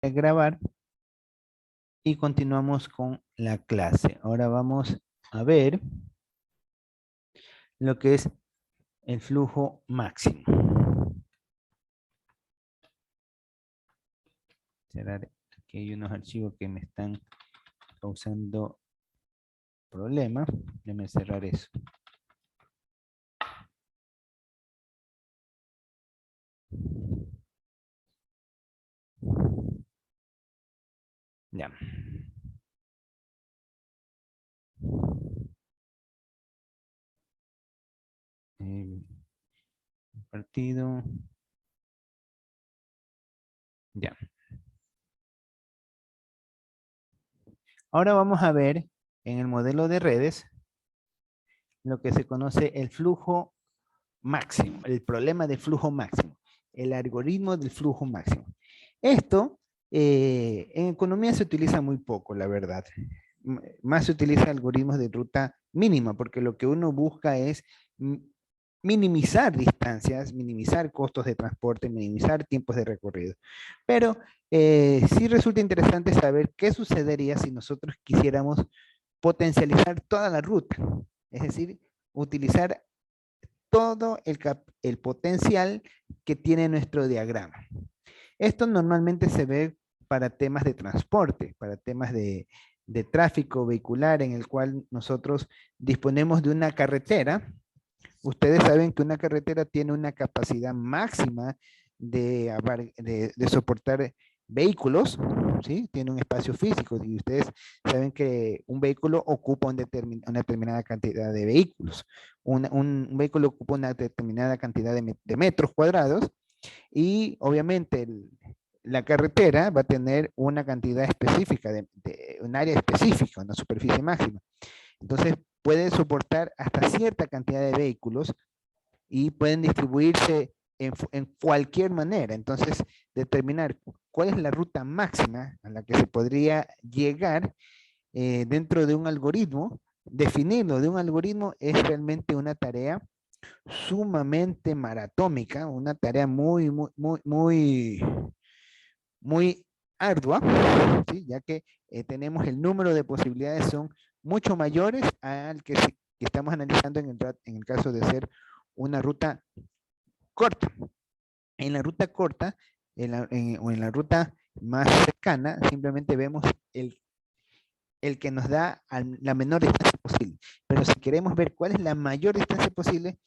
Grabar y continuamos con la clase. Ahora vamos a ver lo que es el flujo máximo. Cerrar, aquí hay unos archivos que me están causando problemas. Déjame cerrar eso. Ya. Partido. Ya. Ahora vamos a ver en el modelo de redes lo que se conoce el flujo máximo, el problema de flujo máximo, el algoritmo del flujo máximo. Esto en economía se utiliza muy poco, la verdad. Más se utiliza algoritmos de ruta mínima, porque lo que uno busca es minimizar distancias, minimizar costos de transporte, minimizar tiempos de recorrido. Pero sí resulta interesante saber qué sucedería si nosotros quisiéramos potencializar toda la ruta, es decir, utilizar todo el potencial que tiene nuestro diagrama. Esto normalmente se ve para temas de transporte, para temas de tráfico vehicular en el cual nosotros disponemos de una carretera. Ustedes saben que una carretera tiene una capacidad máxima de soportar vehículos, ¿sí? Tiene un espacio físico y ustedes saben que un vehículo ocupa una determinada cantidad de vehículos. Un vehículo ocupa una determinada cantidad de metros cuadrados y obviamente la carretera va a tener una cantidad específica, un área específica, una superficie máxima. Entonces puede soportar hasta cierta cantidad de vehículos y pueden distribuirse en cualquier manera. Entonces, determinar cuál es la ruta máxima a la que se podría llegar dentro de un algoritmo, definirlo de un algoritmo es realmente una tarea sumamente maratómica, una tarea muy ardua, ¿sí? Ya que tenemos el número de posibilidades son mucho mayores al que estamos analizando en el caso de ser una ruta corta. En la ruta corta o en la ruta más cercana, simplemente vemos el que nos da la menor distancia posible. Pero si queremos ver cuál es la mayor distancia posible,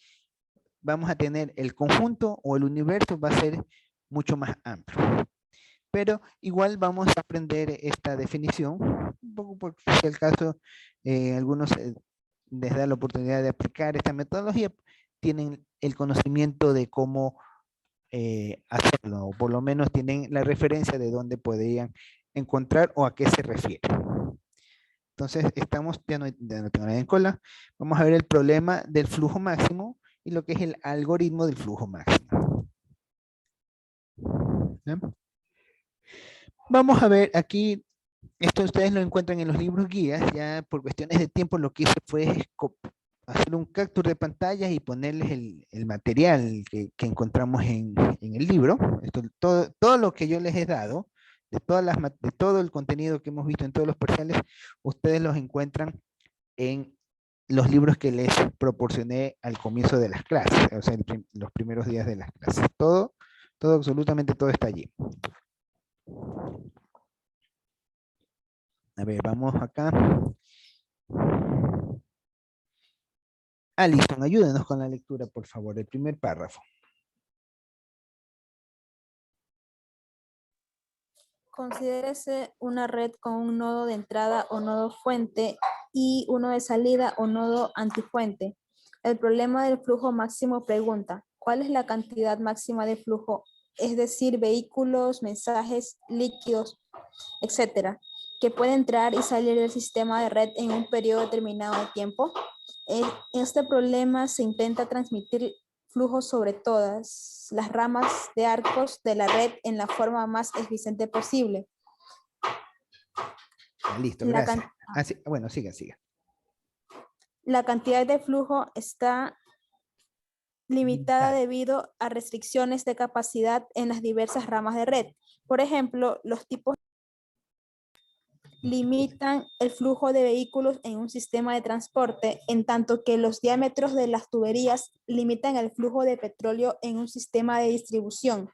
vamos a tener el conjunto o el universo va a ser mucho más amplio. Pero igual vamos a aprender esta definición, un poco porque si el caso, algunos les da la oportunidad de aplicar esta metodología, tienen el conocimiento de cómo hacerlo, o por lo menos tienen la referencia de dónde podrían encontrar o a qué se refiere. Entonces, ya no tengo nada en cola. Vamos a ver el problema del flujo máximo y lo que es el algoritmo del flujo máximo. ¿Sí? Vamos a ver aquí, esto ustedes lo encuentran en los libros guías, ya por cuestiones de tiempo lo que hice fue hacer un capture de pantalla y ponerles el material que encontramos en el libro. Esto, todo lo que yo les he dado, de todo el contenido que hemos visto en todos los parciales, ustedes los encuentran en los libros que les proporcioné al comienzo de las clases, o sea, los primeros días de las clases. Todo, absolutamente todo está allí. A ver, vamos acá. Alison, ayúdenos con la lectura, por favor, el primer párrafo. Considérese una red con un nodo de entrada o nodo fuente y uno de salida o nodo antifuente. El problema del flujo máximo pregunta, ¿cuál es la cantidad máxima de flujo? Es decir, vehículos, mensajes, líquidos, etcétera, que puede entrar y salir del sistema de red en un periodo determinado de tiempo. En este problema se intenta transmitir flujo sobre todas las ramas de arcos de la red en la forma más eficiente posible. Listo, gracias. Bueno, siga. La cantidad de flujo está limitada debido a restricciones de capacidad en las diversas ramas de red. Por ejemplo, los tipos limitan el flujo de vehículos en un sistema de transporte, en tanto que los diámetros de las tuberías limitan el flujo de petróleo en un sistema de distribución.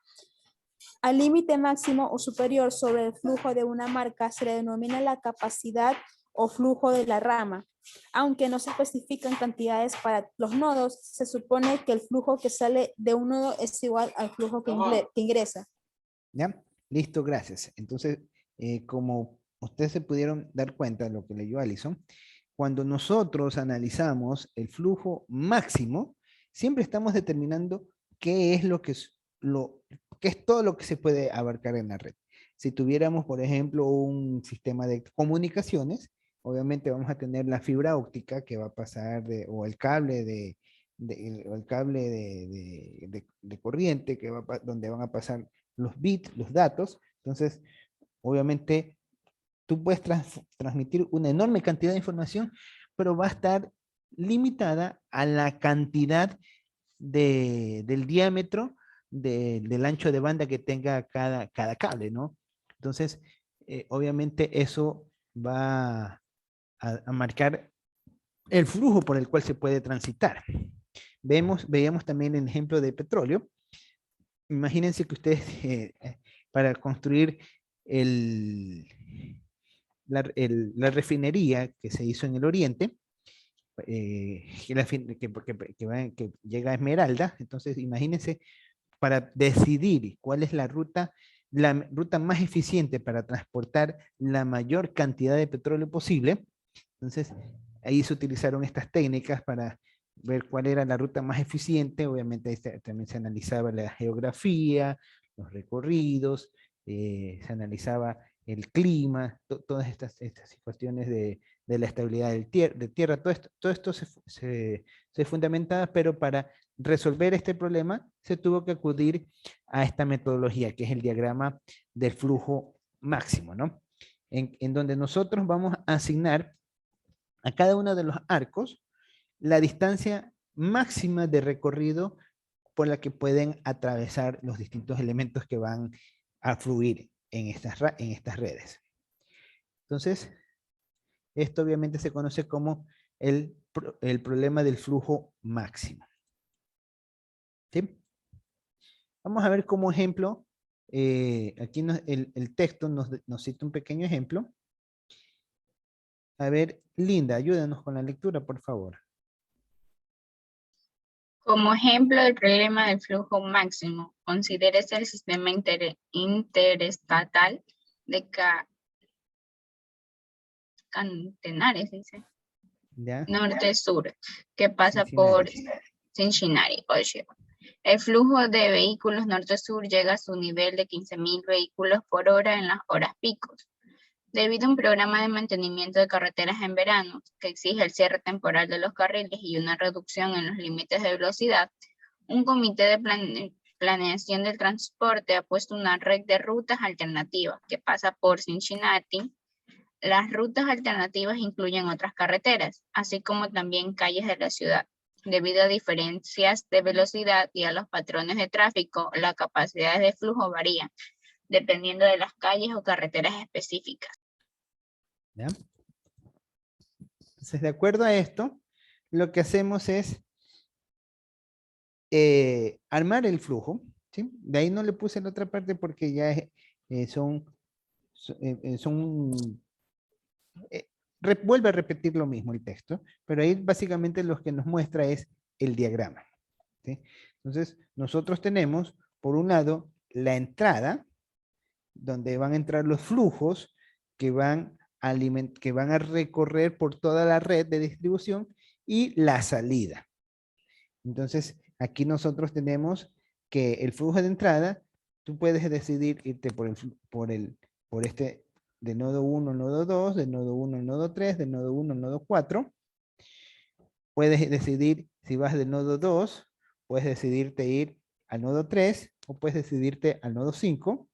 Al límite máximo o superior sobre el flujo de una marca se le denomina la capacidad o flujo de la rama. Aunque no se especifican cantidades para los nodos, se supone que el flujo que sale de un nodo es igual al flujo que ingresa. ¿Ya? Listo, gracias. Entonces, como ustedes se pudieron dar cuenta de lo que leyó Alison, cuando nosotros analizamos el flujo máximo, siempre estamos determinando qué es lo que es qué es todo lo que se puede abarcar en la red. Si tuviéramos, por ejemplo, un sistema de comunicaciones, obviamente vamos a tener la fibra óptica que va a pasar o el cable de corriente donde van a pasar los bits, los datos. Entonces, obviamente, tú puedes transmitir una enorme cantidad de información, pero va a estar limitada a la cantidad del diámetro del ancho de banda que tenga cada cable, ¿no? Entonces, obviamente eso va a marcar el flujo por el cual se puede transitar. Veíamos también el ejemplo de petróleo. Imagínense que ustedes, para construir la refinería que se hizo en el Oriente, que llega a Esmeralda, entonces imagínense, para decidir cuál es la ruta más eficiente para transportar la mayor cantidad de petróleo posible, entonces ahí se utilizaron estas técnicas para ver cuál era la ruta más eficiente. Obviamente ahí también se analizaba la geografía, los recorridos, se analizaba el clima, todas estas cuestiones de la estabilidad de tierra, todo esto se fundamentaba, pero para resolver este problema se tuvo que acudir a esta metodología, que es el diagrama del flujo máximo, ¿no? En donde nosotros vamos a asignar a cada uno de los arcos la distancia máxima de recorrido por la que pueden atravesar los distintos elementos que van a fluir en estas redes. Entonces, esto obviamente se conoce como el problema del flujo máximo. ¿Sí? Vamos a ver como ejemplo, aquí el texto nos cita un pequeño ejemplo. A ver, Linda, ayúdanos con la lectura, por favor. Como ejemplo del problema del flujo máximo, considérese el sistema interestatal de Cantenares, dice, norte-sur, que pasa por Cincinnati, Ohio. El flujo de vehículos norte-sur llega a su nivel de 15.000 vehículos por hora en las horas picos. Debido a un programa de mantenimiento de carreteras en verano, que exige el cierre temporal de los carriles y una reducción en los límites de velocidad, un comité de planeación del transporte ha puesto una red de rutas alternativas que pasa por Cincinnati. Las rutas alternativas incluyen otras carreteras, así como también calles de la ciudad. Debido a diferencias de velocidad y a los patrones de tráfico, las capacidades de flujo varían, dependiendo de las calles o carreteras específicas. ¿Ya? Entonces, de acuerdo a esto, lo que hacemos es armar el flujo, ¿sí? De ahí no le puse la otra parte porque ya vuelve a repetir lo mismo el texto, pero ahí básicamente lo que nos muestra es el diagrama, ¿sí? Entonces, nosotros tenemos, por un lado, la entrada, donde van a entrar los flujos que van a recorrer por toda la red de distribución, y la salida. Entonces, aquí nosotros tenemos que el flujo de entrada, tú puedes decidir irte por este de nodo 1 al nodo 2, de nodo 1 al nodo 3, de nodo 1 al nodo 4. Puedes decidir si vas del nodo 2, puedes decidirte ir al nodo 3, o puedes decidirte al nodo 5.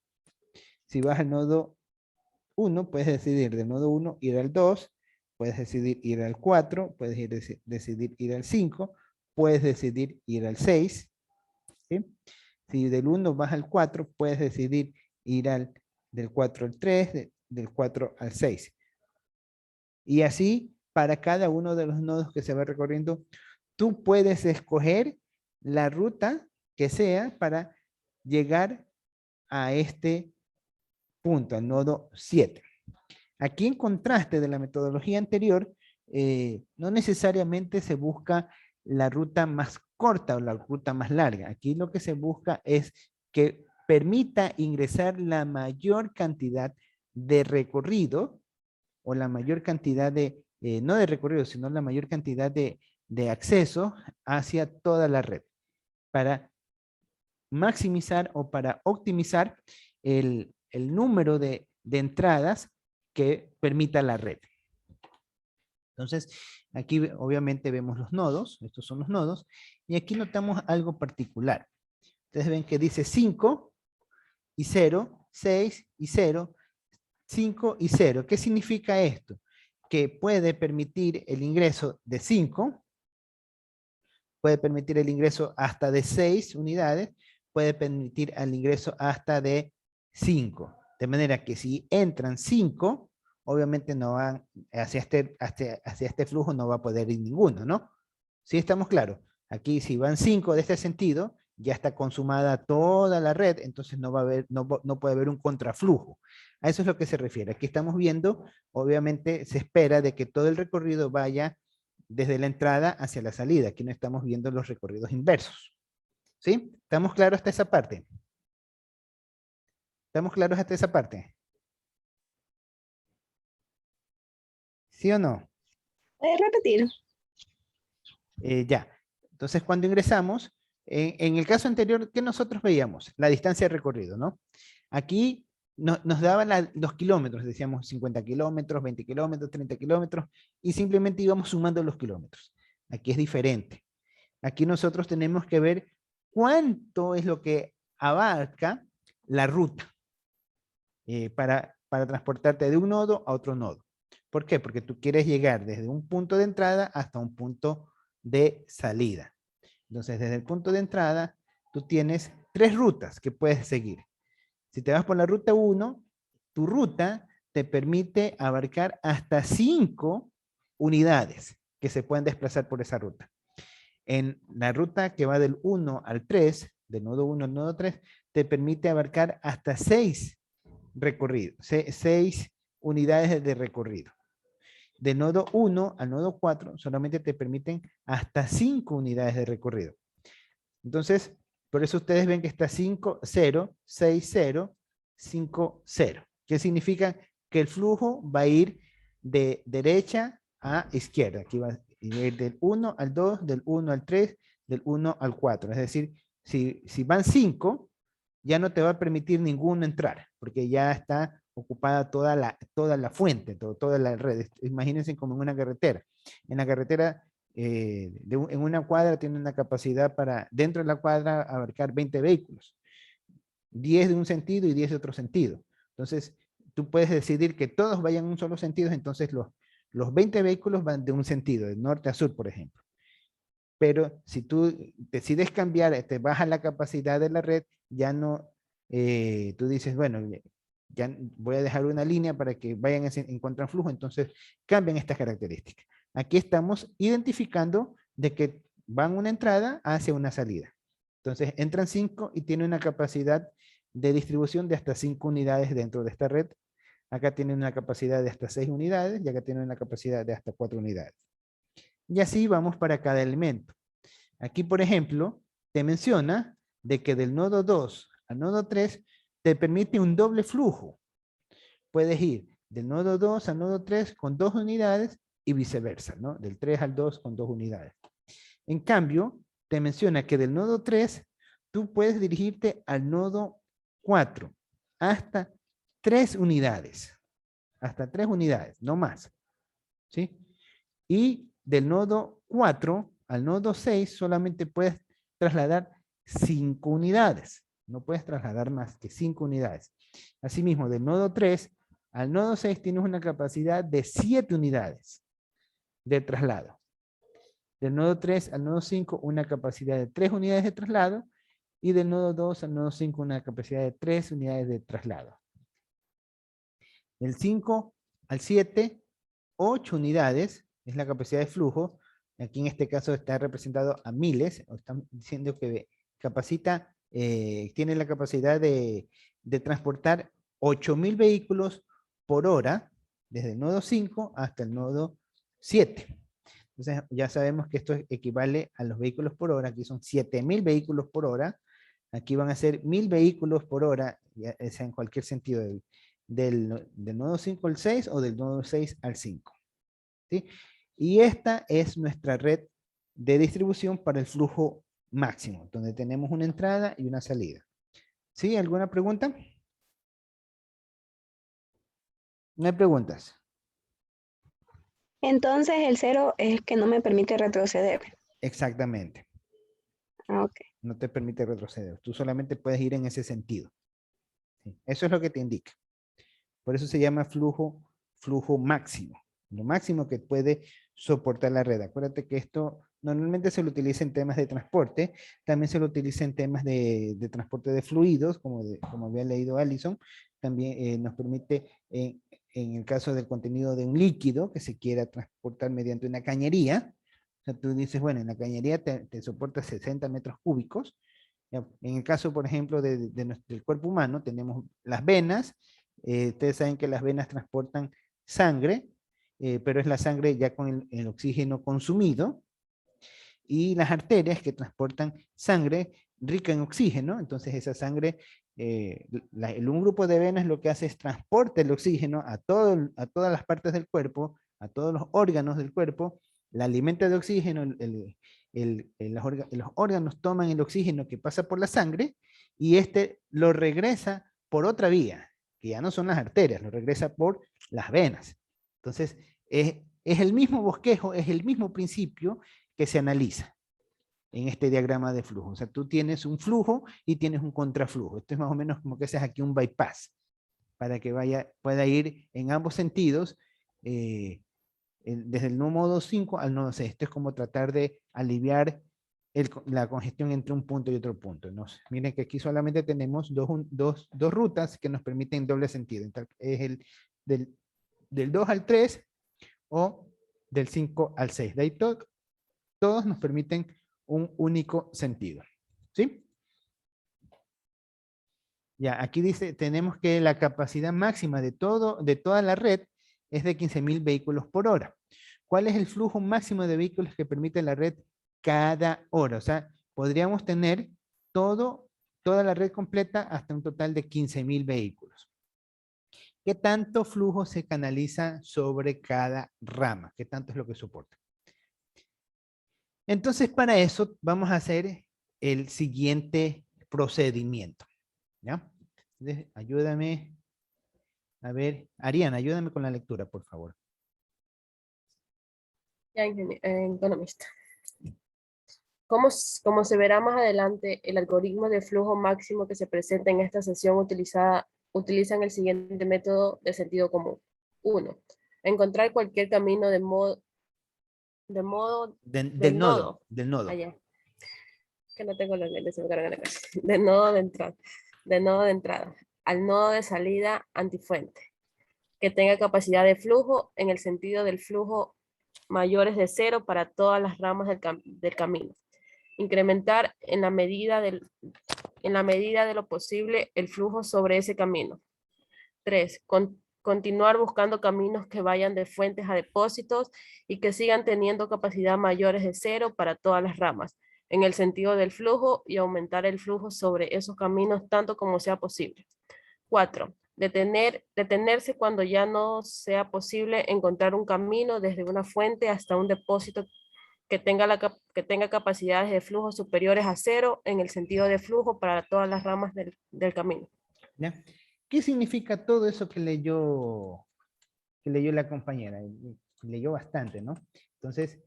Si vas al nodo 1, puedes decidir del nodo 1 ir al 2, puedes decidir ir al 4, puedes decidir ir al 5, puedes decidir ir al 6. ¿Sí? Si del 1 vas al 4, puedes decidir ir al del 4 al 3, del 4 al 6. Y así, para cada uno de los nodos que se va recorriendo, tú puedes escoger la ruta que sea para llegar a este punto, al nodo 7. Aquí, en contraste de la metodología anterior, no necesariamente se busca la ruta más corta o la ruta más larga. Aquí lo que se busca es que permita ingresar la mayor cantidad de recorrido o la mayor cantidad de, no de recorrido, sino la mayor cantidad de acceso hacia toda la red para maximizar o para optimizar el número de entradas que permita la red. Entonces, aquí obviamente vemos los nodos, estos son los nodos, y aquí notamos algo particular. Ustedes ven que dice 5 y 0, 6 y 0, 5 y 0. ¿Qué significa esto? Que puede permitir el ingreso de 5, puede permitir el ingreso hasta de 6 unidades, puede permitir el ingreso hasta de 5. De manera que si entran 5, obviamente no van hacia este flujo, no va a poder ir ninguno, ¿no? ¿Sí estamos claros? Aquí si van 5 de este sentido, ya está consumada toda la red, entonces no va a haber, no puede haber un contraflujo. A eso es lo que se refiere. Aquí estamos viendo, obviamente se espera de que todo el recorrido vaya desde la entrada hacia la salida. Aquí no estamos viendo los recorridos inversos. ¿Sí? ¿Estamos claros hasta esa parte? ¿Estamos claros hasta esa parte? ¿Sí o no? ¿Puedes repetir? Ya. Entonces, cuando ingresamos, en el caso anterior, ¿qué nosotros veíamos? La distancia de recorrido, ¿no? Aquí nos daban los kilómetros, decíamos 50 kilómetros, 20 kilómetros, 30 kilómetros, y simplemente íbamos sumando los kilómetros. Aquí es diferente. Aquí nosotros tenemos que ver cuánto es lo que abarca la ruta para transportarte de un nodo a otro nodo. ¿Por qué? Porque tú quieres llegar desde un punto de entrada hasta un punto de salida. Entonces, desde el punto de entrada, tú tienes 3 rutas que puedes seguir. Si te vas por la ruta 1, tu ruta te permite abarcar hasta 5 unidades que se pueden desplazar por esa ruta. En la ruta que va del 1 al 3, del nodo 1 al nodo 3, te permite abarcar hasta 6 recorridos, 6 unidades de recorrido. De nodo 1 al nodo 4 solamente te permiten hasta 5 unidades de recorrido. Entonces, por eso ustedes ven que está 5, 0, 6, 0, 5, 0. ¿Qué significa? Que el flujo va a ir de derecha a izquierda. Aquí va a ir del 1 al 2, del 1 al 3, del 1 al 4. Es decir, si van 5, ya no te va a permitir ninguno entrar, porque ya está ocupada toda la fuente, toda la red. Imagínense como en una carretera. En la carretera, en una cuadra tiene una capacidad para, dentro de la cuadra, abarcar 20 vehículos. 10 de un sentido y 10 de otro sentido. Entonces, tú puedes decidir que todos vayan en un solo sentido, entonces los 20 vehículos van de un sentido, de norte a sur, por ejemplo. Pero si tú decides cambiar, te baja la capacidad de la red, ya no, tú dices, bueno, ya voy a dejar una línea para que vayan en contraflujo, entonces cambian estas características. Aquí estamos identificando de que van una entrada hacia una salida. Entonces entran 5 y tiene una capacidad de distribución de hasta 5 unidades dentro de esta red. Acá tiene una capacidad de hasta 6 unidades y acá tiene una capacidad de hasta 4 unidades. Y así vamos para cada elemento. Aquí, por ejemplo, te menciona de que del nodo 2 al nodo 3 te permite un doble flujo. Puedes ir del nodo 2 al nodo 3 con 2 unidades y viceversa, ¿no? Del 3 al 2 con 2 unidades. En cambio, te menciona que del nodo 3 tú puedes dirigirte al nodo 4 hasta 3 unidades. Hasta 3 unidades, no más. ¿Sí? Y del nodo 4 al nodo 6 solamente puedes trasladar 5 unidades. No puedes trasladar más que 5 unidades. Asimismo, del nodo 3 al nodo 6 tienes una capacidad de 7 unidades de traslado. Del nodo 3 al nodo 5 una capacidad de 3 unidades de traslado. Y del nodo 2 al nodo 5 una capacidad de 3 unidades de traslado. Del 5 al 7, 8 unidades es la capacidad de flujo. Aquí en este caso está representado a miles, o están diciendo que capacita, tiene la capacidad de transportar 8.000 vehículos por hora, desde el nodo 5 hasta el nodo 7. Entonces ya sabemos que esto equivale a los vehículos por hora, aquí son 7.000 vehículos por hora, aquí van a ser 1.000 vehículos por hora, ya sea en cualquier sentido, del nodo 5 al 6 o del nodo 6 al 5. ¿Sí? Y esta es nuestra red de distribución para el flujo máximo, donde tenemos una entrada y una salida. ¿Sí? ¿Alguna pregunta? No hay preguntas. Entonces el 0 es el que no me permite retroceder. Exactamente. Ah, ok. No te permite retroceder. Tú solamente puedes ir en ese sentido. ¿Sí? Eso es lo que te indica. Por eso se llama flujo máximo. Lo máximo que puede soportar la red. Acuérdate que esto normalmente se lo utiliza en temas de transporte. También se lo utiliza en temas de transporte de fluidos, como había leído Allison. También nos permite, en el caso del contenido de un líquido que se quiera transportar mediante una cañería. O sea, tú dices, bueno, en la cañería te soporta 60 metros cúbicos. En el caso, por ejemplo, del cuerpo humano, tenemos las venas. Ustedes saben que las venas transportan sangre, pero es la sangre ya con el oxígeno consumido. Y las arterias que transportan sangre rica en oxígeno. Entonces esa sangre, un grupo de venas lo que hace es transporta el oxígeno a todas las partes del cuerpo, a todos los órganos del cuerpo, la alimenta de oxígeno, los órganos toman el oxígeno que pasa por la sangre y este lo regresa por otra vía, que ya no son las arterias, lo regresa por las venas. Entonces, es el mismo bosquejo, es el mismo principio que se analiza en este diagrama de flujo. O sea, tú tienes un flujo y tienes un contraflujo. Esto es más o menos como que haces aquí un bypass, para que pueda ir en ambos sentidos, desde el nodo 5 al nodo 6. Esto es como tratar de aliviar la congestión entre un punto y otro punto, ¿no? Miren que aquí solamente tenemos dos rutas que nos permiten doble sentido. Es el del 2 al 3 o del 5 al 6. De ahí todos nos permiten un único sentido. ¿Sí? Ya, aquí dice, tenemos que la capacidad máxima de toda la red es de 15.000 vehículos por hora. ¿Cuál es el flujo máximo de vehículos que permite la red cada hora? O sea, podríamos tener toda la red completa hasta un total de 15.000 vehículos. ¿Qué tanto flujo se canaliza sobre cada rama? ¿Qué tanto es lo que soporta? Entonces, para eso vamos a hacer el siguiente procedimiento. ¿Ya? Entonces, ayúdame. A ver, Ariana, ayúdame con la lectura, por favor. Ya, economista. Como se verá más adelante, el algoritmo de flujo máximo que se presenta en esta sesión utilizan el siguiente método de sentido común. 1. Encontrar cualquier camino del nodo. Allá. Que no tengo los lentes, se me cargan acá. Del nodo de entrada al nodo de salida antifuente, que tenga capacidad de flujo en el sentido del flujo mayores de 0 para todas las ramas del camino. Incrementar en la medida de lo posible el flujo sobre ese camino. 3. Continuar buscando caminos que vayan de fuentes a depósitos y que sigan teniendo capacidad mayores de 0 para todas las ramas, en el sentido del flujo, y aumentar el flujo sobre esos caminos tanto como sea posible. 4. Detenerse cuando ya no sea posible encontrar un camino desde una fuente hasta un depósito que tenga capacidades de flujo superiores a 0 en el sentido de flujo para todas las ramas del camino. ¿Ya? ¿Qué significa todo eso que leyó la compañera? Leyó bastante, ¿no? Entonces,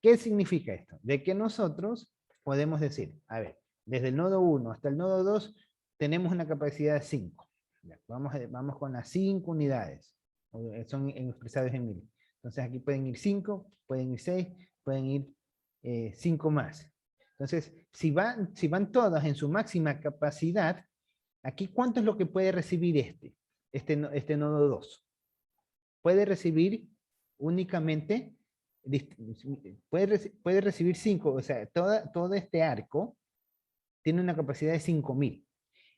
¿qué significa esto? De que nosotros podemos decir, a ver, desde el nodo 1 hasta el nodo 2 tenemos una capacidad de 5. Vamos con las 5 unidades. Son expresadas en 1000. Entonces aquí pueden ir 5, pueden ir 6, pueden ir 5 más. Entonces, si van todas en su máxima capacidad, aquí ¿cuánto es lo que puede recibir este? este nodo 2. Puede recibir únicamente, puede recibir 5, o sea, todo este arco tiene una capacidad de 5.000.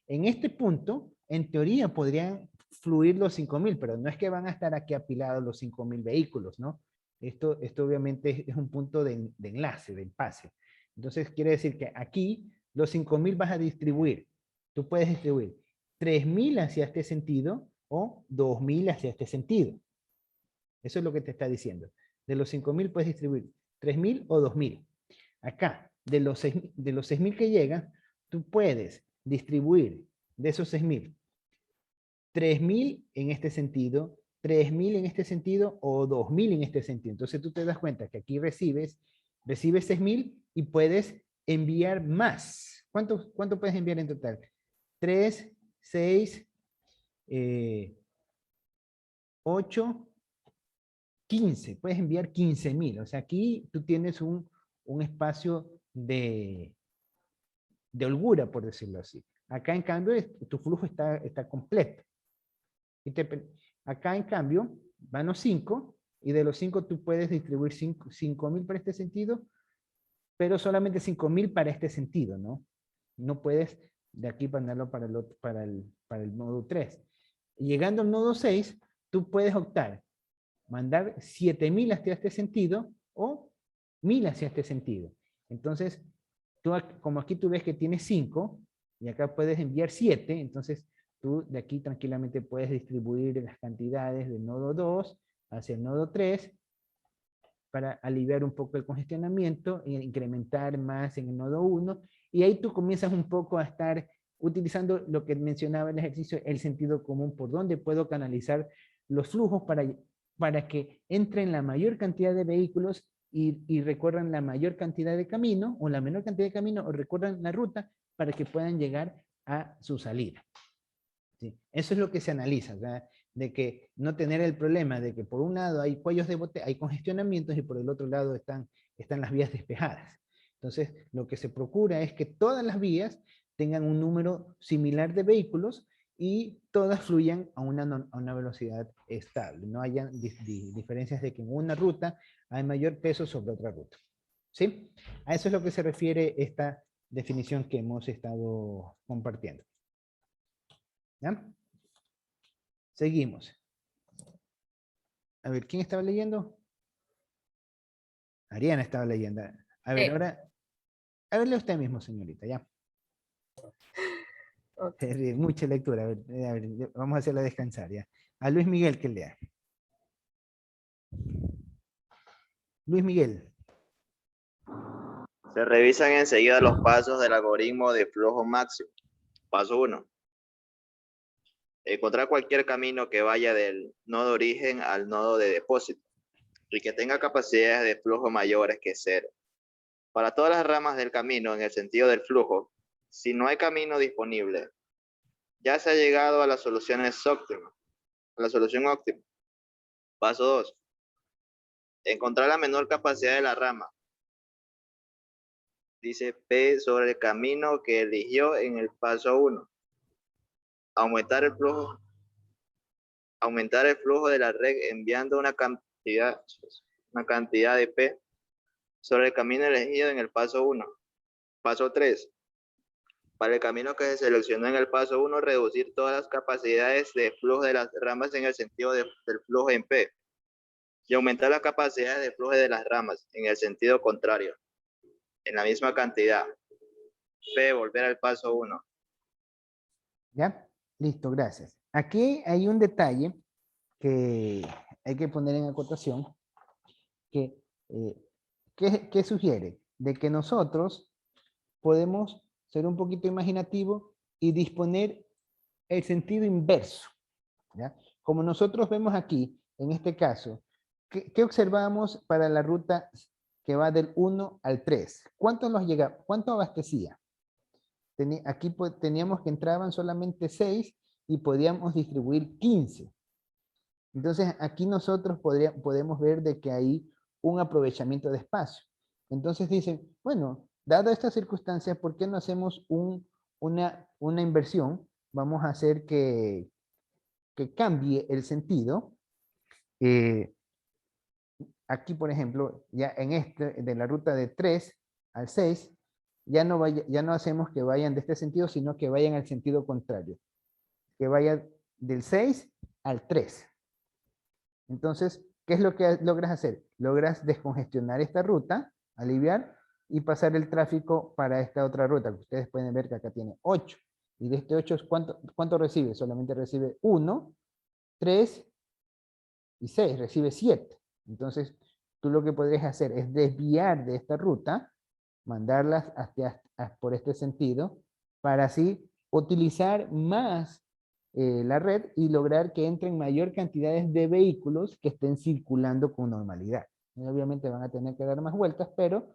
En este punto, en teoría, podrían fluir los 5.000, pero no es que van a estar aquí apilados los 5.000 vehículos, ¿no? Esto obviamente es un punto de enlace, de empase. Entonces, quiere decir que aquí los 5.000 vas a distribuir. Tú puedes distribuir 3.000 hacia este sentido o 2.000 hacia este sentido. Eso es lo que te está diciendo. De los 5.000 puedes distribuir 3.000 o 2.000. Acá, de los 6.000 que llegan, tú puedes distribuir de esos 6.000, 3.000 en este sentido, 3.000 en este sentido o 2.000 en este sentido. Entonces tú te das cuenta que aquí recibes 6.000 y puedes enviar más. ¿Cuánto puedes enviar en total? 3, 6, 8, 15. Puedes enviar 15.000. O sea, aquí tú tienes un espacio de holgura, por decirlo así. Acá, en cambio, tu flujo está completo. Acá, en cambio, van los 5, y de los 5 tú puedes distribuir 5.000 para este sentido, pero solamente 5.000 para este sentido, ¿no? No puedes de aquí mandarlo para el nodo 3. Y llegando al nodo 6, tú puedes optar, mandar 7.000 hacia este sentido o 1.000 hacia este sentido. Entonces, como aquí tú ves que tienes 5, y acá puedes enviar 7, entonces tú de aquí tranquilamente puedes distribuir las cantidades del nodo 2 hacia el nodo 3 para aliviar un poco el congestionamiento e incrementar más en el nodo 1. Y ahí tú comienzas un poco a estar utilizando lo que mencionaba el ejercicio, el sentido común, por donde puedo canalizar los flujos para que entren la mayor cantidad de vehículos y recorran la mayor cantidad de camino, o la menor cantidad de camino, o recorran la ruta para que puedan llegar a su salida. ¿Sí? Eso es lo que se analiza, ¿verdad? De que no tener el problema de que por un lado hay cuellos de botella, hay congestionamientos, y por el otro lado están las vías despejadas. Entonces, lo que se procura es que todas las vías tengan un número similar de vehículos y todas fluyan a una velocidad estable. No haya diferencias de que en una ruta hay mayor peso sobre otra ruta. ¿Sí? A eso es lo que se refiere esta definición que hemos estado compartiendo. ¿Ya? Seguimos. A ver, ¿quién estaba leyendo? Ariana estaba leyendo. A ver, ahora, hágale usted mismo, señorita, ya. Okay. Mucha lectura. A ver, vamos a hacerla descansar, ya. A Luis Miguel que lea. Luis Miguel. Se revisan enseguida los pasos del algoritmo de flujo máximo. Paso 1. Encontrar cualquier camino que vaya del nodo origen al nodo de depósito y que tenga capacidades de flujo mayores que 0. Para todas las ramas del camino en el sentido del flujo, si no hay camino disponible, ya se ha llegado a las soluciones óptimas, a la solución óptima. Paso 2. Encontrar la menor capacidad de la rama. Dice P sobre el camino que eligió en el paso 1. Aumentar el flujo de la red enviando una cantidad de P sobre el camino elegido en el paso 1. Paso 3. Para el camino que se seleccionó en el paso 1, reducir todas las capacidades de flujo de las ramas en el sentido del flujo en P y aumentar las capacidades de flujo de las ramas en el sentido contrario, en la misma cantidad. P, volver al paso 1. ¿Ya? Listo, gracias. Aquí hay un detalle que hay que poner en acotación, que sugiere de que nosotros podemos ser un poquito imaginativos y disponer el sentido inverso, ¿ya? Como nosotros vemos aquí, en este caso, ¿qué observamos para la ruta que va del 1 al 3? ¿Cuánto abastecía? Aquí teníamos que entraban solamente 6 y podíamos distribuir 15. Entonces aquí nosotros podemos ver de que hay un aprovechamiento de espacio. Entonces dicen, bueno, dada estas circunstancias, ¿por qué no hacemos una inversión? Vamos a hacer que que cambie el sentido, aquí, por ejemplo, ya en de la ruta de 3 al 6, ya no hacemos que vayan de este sentido, sino que vayan al sentido contrario. Que vayan del 6 al 3. Entonces, ¿qué es lo que logras hacer? Logras descongestionar esta ruta, aliviar, y pasar el tráfico para esta otra ruta. Ustedes pueden ver que acá tiene 8. Y de este 8, ¿cuánto recibe? Solamente recibe 1, 3 y 6. Recibe 7. Entonces, tú lo que podrías hacer es desviar de esta ruta, mandarlas por este sentido, para así utilizar más la red y lograr que entren mayor cantidades de vehículos que estén circulando con normalidad. Y obviamente van a tener que dar más vueltas, pero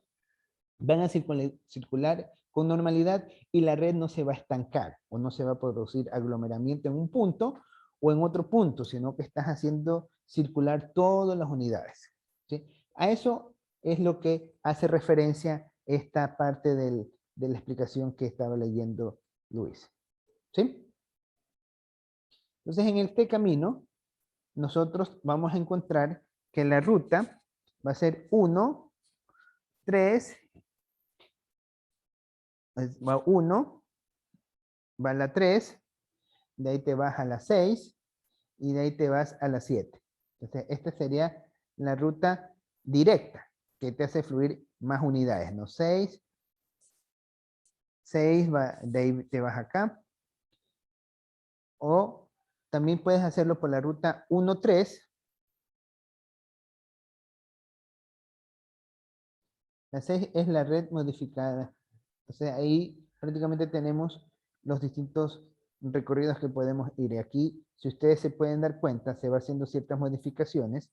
van a circular con normalidad y la red no se va a estancar o no se va a producir aglomeramiento en un punto o en otro punto, sino que estás haciendo circular todas las unidades. ¿Sí? A eso es lo que hace referencia esta parte de la explicación que estaba leyendo Luis. ¿Sí? Entonces, en este camino, nosotros vamos a encontrar que la ruta va a ser 1, 3, va 1, va a la 3, de ahí te vas a la 6 y de ahí te vas a la 7. Entonces, esta sería la ruta directa que te hace fluir más unidades, ¿no? 6, de ahí te vas acá. O también puedes hacerlo por la ruta 1, 3. La 6 es la red modificada. O sea, ahí prácticamente tenemos los distintos recorridos que podemos ir. Aquí, si ustedes se pueden dar cuenta, se va haciendo ciertas modificaciones.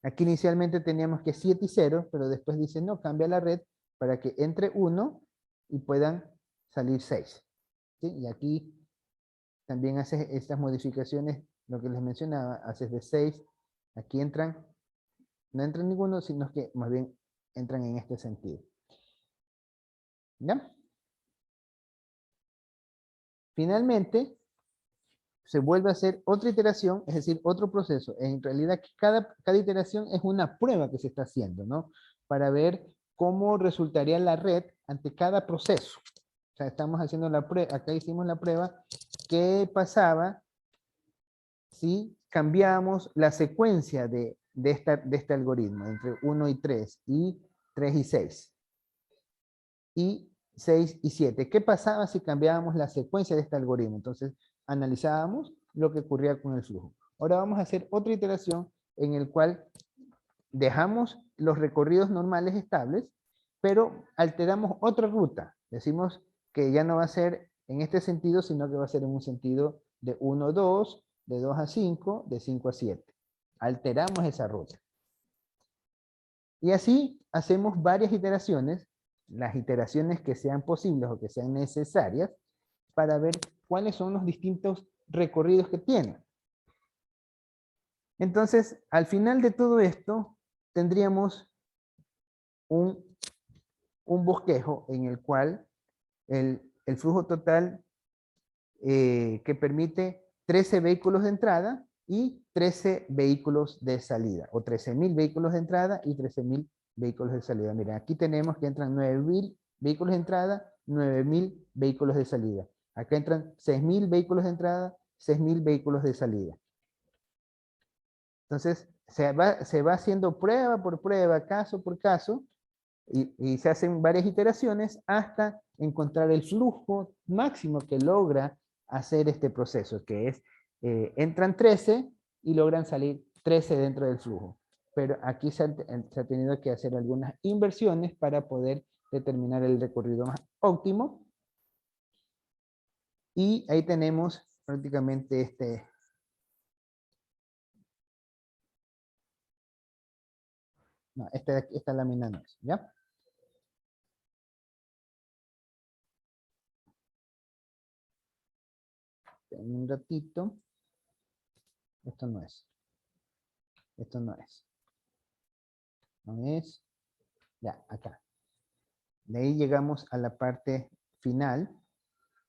Aquí inicialmente teníamos que 7 y 0, pero después dice, no, cambia la red para que entre 1 y puedan salir 6. ¿Sí? Y aquí también haces estas modificaciones, lo que les mencionaba, haces de 6, aquí entran, no entran ninguno, sino que más bien entran en este sentido. ¿Ya? Finalmente, se vuelve a hacer otra iteración, es decir, otro proceso. En realidad, cada iteración es una prueba que se está haciendo, ¿no? Para ver cómo resultaría la red ante cada proceso. O sea, estamos haciendo la prueba, acá hicimos la prueba, ¿qué pasaba si cambiamos la secuencia de este algoritmo entre 1 y 3 y 3 y 6? Y 6 y 7. ¿Qué pasaba si cambiábamos la secuencia de este algoritmo? Entonces, analizábamos lo que ocurría con el flujo. Ahora vamos a hacer otra iteración en el cual dejamos los recorridos normales estables, pero alteramos otra ruta. Decimos que ya no va a ser en este sentido, sino que va a ser en un sentido de 1 a 2, de 2 a 5, de 5 a 7. Alteramos esa ruta. Y así hacemos varias iteraciones, las iteraciones que sean posibles o que sean necesarias, para ver cuáles son los distintos recorridos que tienen. Entonces, al final de todo esto, tendríamos un bosquejo en el cual el flujo total que permite 13 vehículos de entrada y 13 vehículos de salida, o 13.000 vehículos de entrada y 13.000 vehículos de salida. Miren, aquí tenemos que entran 9.000 vehículos de entrada, 9.000 vehículos de salida. Acá entran 6.000 vehículos de entrada, 6.000 vehículos de salida. Entonces, se va haciendo prueba por prueba, caso por caso, y se hacen varias iteraciones hasta encontrar el flujo máximo que logra hacer este proceso, que es, entran 13 y logran salir 13 dentro del flujo. Pero aquí se ha tenido que hacer algunas inversiones para poder determinar el recorrido más óptimo. Y ahí tenemos prácticamente esta lámina no es, ¿ya? En un ratito. Esto no es. Esto no es. No es. Ya, acá. De ahí llegamos a la parte final.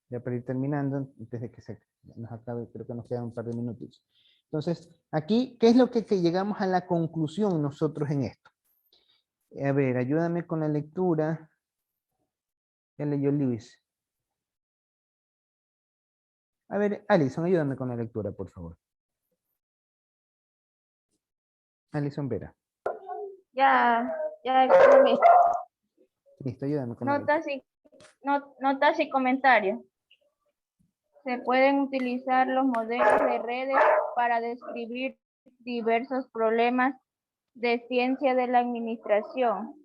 Ya para ir terminando, antes de que se Creo que nos quedan un par de minutos. Entonces, aquí, ¿qué es lo que llegamos a la conclusión nosotros en esto? A ver, ayúdame con la lectura. Ya leyó Luis. A ver, Alison, ayúdame con la lectura, por favor. Alison Vera. Ya exprimí. Listo, ayúdame con la lectura. Notas y comentarios. Se pueden utilizar los modelos de redes para describir diversos problemas de ciencia de la administración.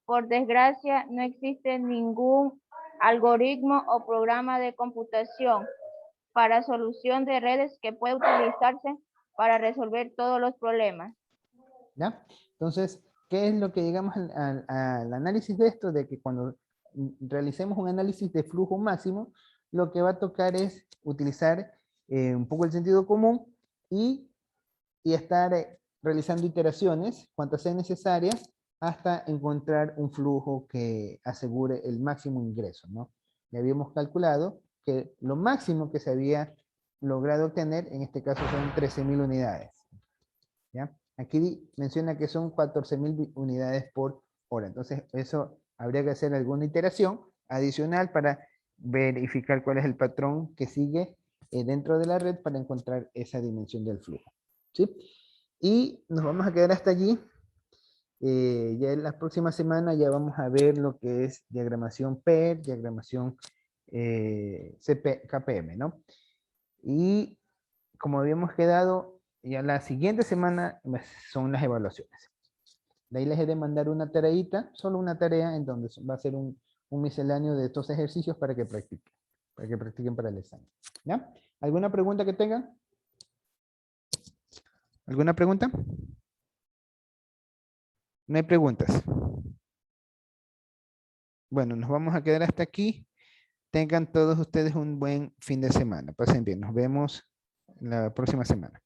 Por desgracia, no existe ningún algoritmo o programa de computación para solución de redes que pueda utilizarse para resolver todos los problemas. ¿Ya? Entonces, ¿qué es lo que llegamos al análisis de esto? De que cuando realicemos un análisis de flujo máximo, lo que va a tocar es utilizar un poco el sentido común y estar realizando iteraciones, cuantas sean necesarias, hasta encontrar un flujo que asegure el máximo ingreso, ¿no? Ya habíamos calculado que lo máximo que se había logrado obtener, en este caso son 13.000 unidades. ¿Ya? Aquí menciona que son 14.000 unidades por hora. Entonces, eso habría que hacer alguna iteración adicional para verificar cuál es el patrón que sigue dentro de la red para encontrar esa dimensión del flujo. ¿Sí? Y nos vamos a quedar hasta allí. Ya en la próxima semana ya vamos a ver lo que es diagramación PER, diagramación KPM, ¿no? Y como habíamos quedado, ya la siguiente semana son las evaluaciones. De ahí les he de mandar una tareita, solo una tarea en donde va a ser un misceláneo de estos ejercicios para que practiquen para el examen. ¿Ya? ¿Alguna pregunta que tengan? ¿Alguna pregunta? No hay preguntas. Bueno, nos vamos a quedar hasta aquí. Tengan todos ustedes un buen fin de semana. Pasen bien. Nos vemos la próxima semana.